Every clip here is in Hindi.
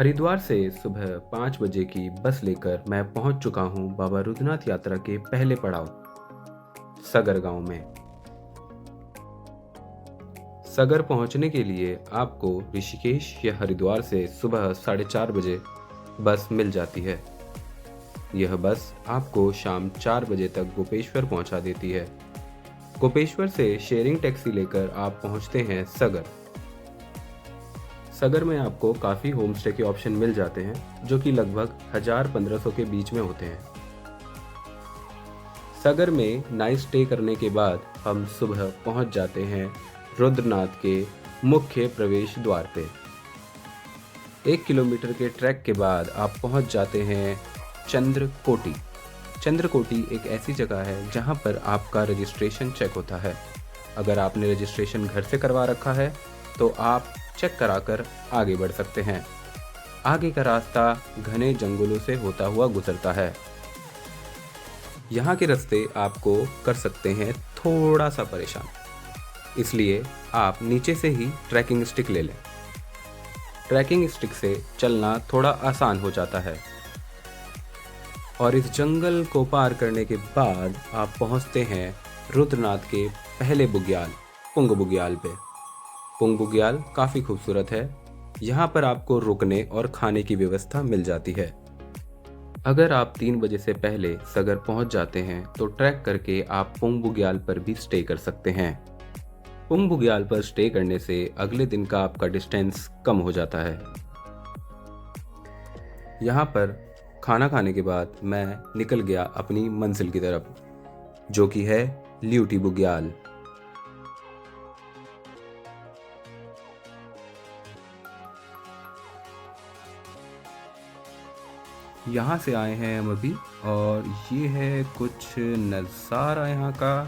हरिद्वार से सुबह 5 बजे की बस लेकर मैं पहुंच चुका हूं बाबा रुद्रनाथ यात्रा के पहले पड़ाव सगर गांव में। सगर पहुंचने के लिए आपको ऋषिकेश या हरिद्वार से सुबह 4:30 बजे बस मिल जाती है। यह बस आपको शाम 4 बजे तक गोपेश्वर पहुंचा देती है। गोपेश्वर से शेयरिंग टैक्सी लेकर आप पहुंचते हैं सगर। सगर में आपको काफ़ी होम स्टे के ऑप्शन मिल जाते हैं जो कि लगभग 1000-1500 के बीच में होते हैं। सगर में नाइट स्टे करने के बाद हम सुबह पहुंच जाते हैं रुद्रनाथ के मुख्य प्रवेश द्वार पे। 1 किलोमीटर के ट्रैक के बाद आप पहुंच जाते हैं चंद्रकोटी। चंद्रकोटी एक ऐसी जगह है जहां पर आपका रजिस्ट्रेशन चेक होता है। अगर आपने रजिस्ट्रेशन घर से करवा रखा है तो आप चेक कराकर आगे बढ़ सकते हैं। आगे का रास्ता घने जंगलों से होता हुआ गुजरता है। यहाँ के रास्ते आपको कर सकते हैं थोड़ा सा परेशान, इसलिए आप नीचे से ही ट्रैकिंग स्टिक ले लें। ट्रैकिंग स्टिक से चलना थोड़ा आसान हो जाता है और इस जंगल को पार करने के बाद आप पहुँचते हैं रुद्रनाथ के पहले बुग्याल पुंग बुग्याल पे। पुंग बुग्याल काफ़ी खूबसूरत है। यहाँ पर आपको रुकने और खाने की व्यवस्था मिल जाती है। अगर आप 3 बजे से पहले सगर पहुँच जाते हैं तो ट्रैक करके आप पुंग बुग्याल पर भी स्टे कर सकते हैं। पुंग बुग्याल पर स्टे करने से अगले दिन का आपका डिस्टेंस कम हो जाता है। यहाँ पर खाना खाने के बाद मैं निकल गया अपनी मंजिल की तरफ, जो कि है ल्यूटी बुग्याल। यहाँ से आए हैं हम अभी और ये है कुछ नज़ारा यहाँ का।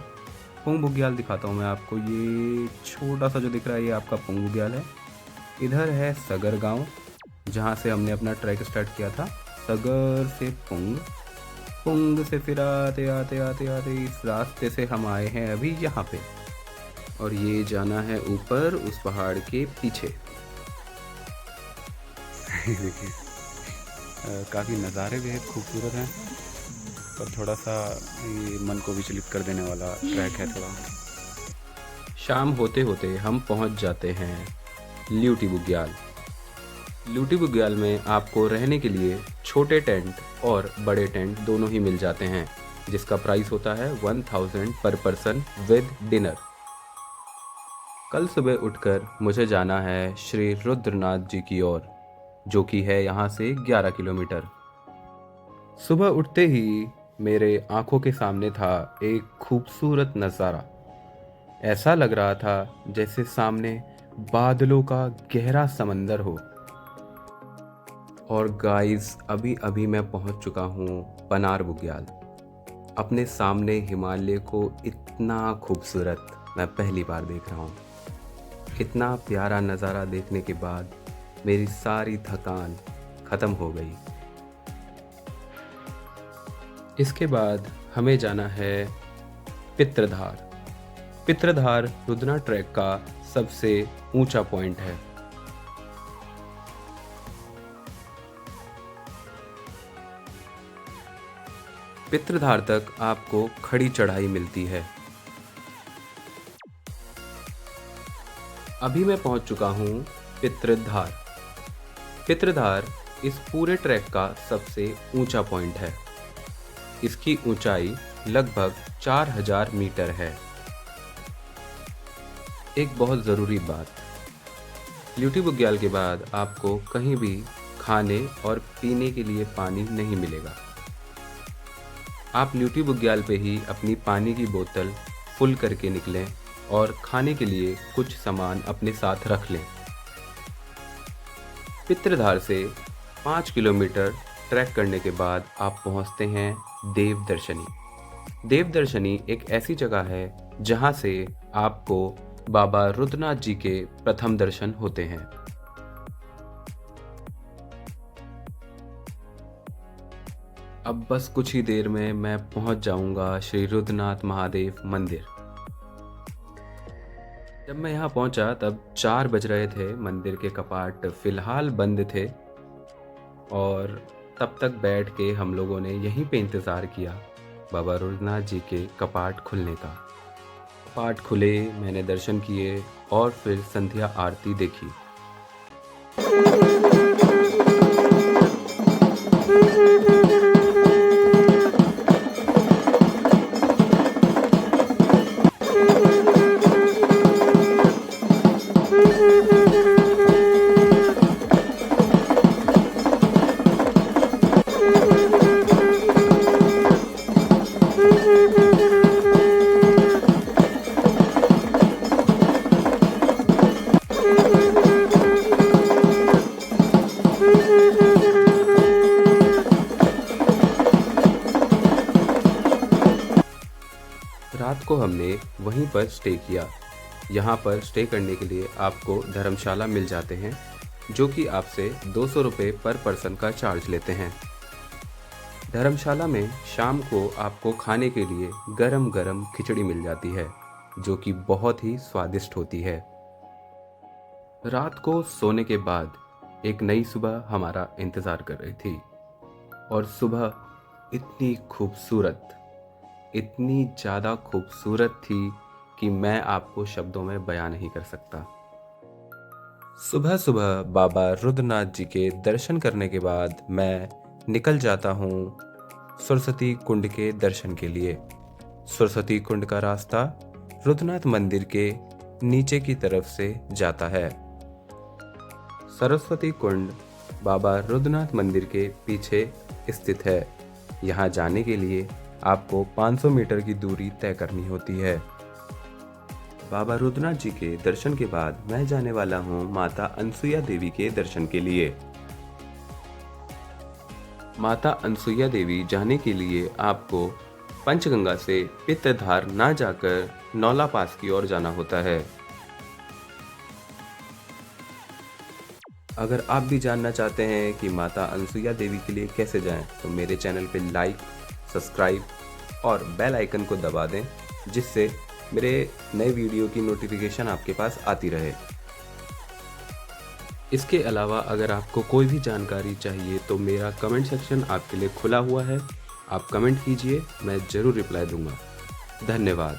पुंग बुग्याल दिखाता हूँ मैं आपको। ये छोटा सा जो दिख रहा है ये आपका पुंग बुग्याल है। इधर है सगर गांव जहाँ से हमने अपना ट्रैक स्टार्ट किया था। सगर से पुंग, पुंग से फिर आते आते आते आते इस रास्ते से हम आए हैं अभी यहाँ पे, और ये जाना है ऊपर उस पहाड़ के पीछे। देखिए काफ़ी नज़ारे बेहद खूबसूरत हैं और थोड़ा सा ये मन को विचलित कर देने वाला ट्रैक है थोड़ा। शाम होते होते हम पहुंच जाते हैं ल्यूटी बुग्याल। ल्यूटी बुग्याल में आपको रहने के लिए छोटे टेंट और बड़े टेंट दोनों ही मिल जाते हैं, जिसका प्राइस होता है 1000 पर पर्सन विद डिनर। कल सुबह उठकर मुझे जाना है श्री रुद्रनाथ जी की ओर, जो कि है यहाँ से 11 किलोमीटर। सुबह उठते ही मेरे आंखों के सामने था एक खूबसूरत नज़ारा। ऐसा लग रहा था जैसे सामने बादलों का गहरा समंदर हो। और गाइस अभी अभी मैं पहुंच चुका हूँ पनार बुग्याल। अपने सामने हिमालय को इतना खूबसूरत मैं पहली बार देख रहा हूँ। इतना प्यारा नज़ारा देखने के बाद मेरी सारी थकान ख़त्म हो गई। इसके बाद हमें जाना है पित्रधार। पित्रधार रुद्रनाथ ट्रैक का सबसे ऊंचा पॉइंट है। पित्रधार तक आपको खड़ी चढ़ाई मिलती है। अभी मैं पहुंच चुका हूं पित्रधार। पित्रधार इस पूरे ट्रैक का सबसे ऊंचा पॉइंट है। इसकी ऊंचाई लगभग 4000 मीटर है। एक बहुत ज़रूरी बात, ल्यूटी बुग्याल के बाद आपको कहीं भी खाने और पीने के लिए पानी नहीं मिलेगा। आप ल्यूटी बुग्याल पे ही अपनी पानी की बोतल फुल करके निकलें और खाने के लिए कुछ सामान अपने साथ रख लें। पित्रधार से 5 किलोमीटर ट्रैक करने के बाद आप पहुंचते हैं देवदर्शनी। देवदर्शनी एक ऐसी जगह है जहां से आपको बाबा रुद्रनाथ जी के प्रथम दर्शन होते हैं। अब बस कुछ ही देर में मैं पहुंच जाऊंगा श्री रुद्रनाथ महादेव मंदिर। जब मैं यहाँ पहुंचा तब 4 बज रहे थे। मंदिर के कपाट फिलहाल बंद थे। और तब तक बैठ के हम लोगों ने यहीं पे इंतज़ार किया बाबा रुद्रनाथ जी के कपाट खुलने का। कपाट खुले, मैंने दर्शन किए और फिर संध्या आरती देखी। रात को हमने वहीं पर स्टे किया। यहाँ पर स्टे करने के लिए आपको धर्मशाला मिल जाते हैं, जो कि आपसे 200 रुपये पर पर्सन का चार्ज लेते हैं। धर्मशाला में शाम को आपको खाने के लिए गरम गरम खिचड़ी मिल जाती है, जो कि बहुत ही स्वादिष्ट होती है। रात को सोने के बाद एक नई सुबह हमारा इंतज़ार कर रही थी, और सुबह इतनी खूबसूरत, इतनी ज़्यादा खूबसूरत थी कि मैं आपको शब्दों में बयां नहीं कर सकता। सुबह सुबह बाबा रुद्रनाथ जी के दर्शन करने के बाद मैं निकल जाता हूँ सरस्वती कुंड के दर्शन के लिए। सरस्वती कुंड का रास्ता रुद्रनाथ मंदिर के नीचे की तरफ से जाता है। सरस्वती कुंड बाबा रुद्रनाथ मंदिर के पीछे स्थित है। यहाँ जाने के लिए आपको 500 मीटर की दूरी तय करनी होती है। बाबा रुद्रनाथ जी के दर्शन के बाद मैं जाने वाला हूँ माता अनसुईया देवी के दर्शन के लिए। माता अनसुईया देवी जाने के लिए आपको पंचगंगा से पित्तधार ना जाकर नौला पास की ओर जाना होता है। अगर आप भी जानना चाहते हैं कि माता अनसुईया देवी के लिए कैसे जाएं, तो मेरे चैनल पे लाइक, सब्सक्राइब और बेल आइकन को दबा दें, जिससे मेरे नए वीडियो की नोटिफिकेशन आपके पास आती रहे। इसके अलावा अगर आपको कोई भी जानकारी चाहिए तो मेरा कमेंट सेक्शन आपके लिए खुला हुआ है। आप कमेंट कीजिए, मैं ज़रूर रिप्लाई दूंगा। धन्यवाद।